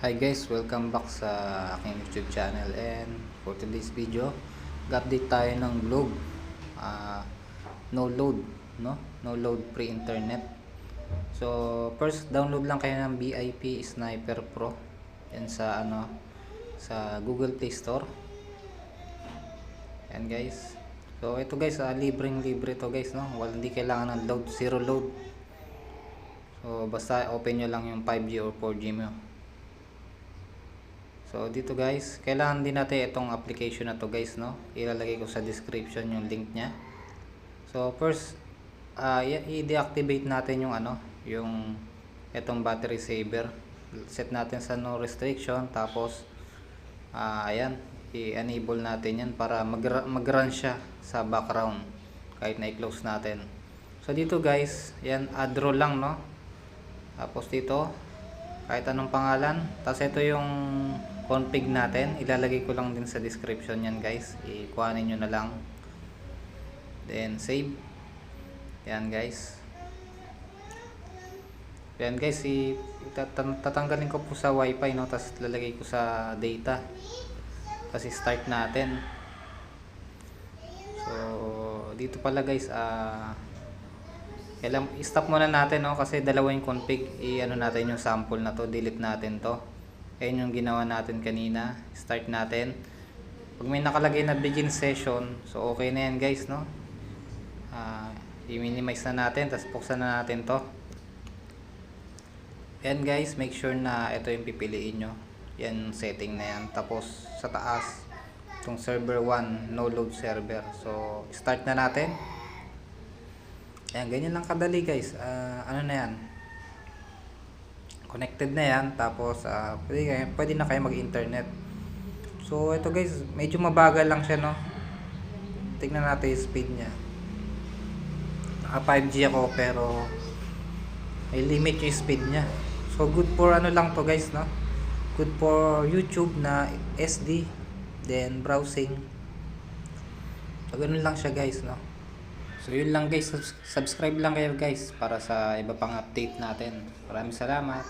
Hi guys, welcome back sa aking YouTube channel, and for today's video, ga-update tayo ng Globe. No load, no load pre-internet. So first, download lang kayo ng BIP Sniper Pro yan sa sa Google Play Store. Yan guys. So ito guys, libre to guys, no. Hindi kailangan ng load, zero load. So basta open nyo lang yung 5G or 4G mo. So dito guys, kailangan din natin itong application na to guys, no. Ilalagay ko sa description yung link niya. So first, i-deactivate natin yung yung itong battery saver. Set natin sa no restriction, tapos ayan, i-enable natin yan para mag-run siya sa background kahit na i-close natin. So dito guys, yan, add role lang, no. Tapos dito, kahit anong pangalan. Tapos ito yung config natin, ilalagay ko lang din sa description yan guys, ikuhanin nyo na lang, then save. Yan guys, tatanggalin ko po sa wifi, no, tapos lalagay ko sa data, tapos start natin. So dito pala guys, kailangan i-stop muna natin, no, kasi dalawa yung config. Natin yung sample na to, delete natin to. Ayan yung ginawa natin kanina. Start natin. Pag may nakalagay na begin session, so okay na yan guys, no. I-minimize na natin, tapos buksan na natin to. Ayan guys, make sure na ito yung pipiliin nyo, yan setting na yan. Tapos sa taas, itong server 1, no load server. So start na natin. Ayan, ganyan lang kadali guys. Ano na yan, connected na yan. Tapos pwede na kayo mag-internet. So ito guys, medyo mabagal lang siya, no. Tingnan natin yung speed nya. Naka 5G ako, pero may limit yung speed nya. So good for lang to guys, no. Good for YouTube na SD, then browsing. So ganun lang siya guys, no. So yun lang guys, subscribe lang kayo guys para sa iba pang update natin. Maraming salamat.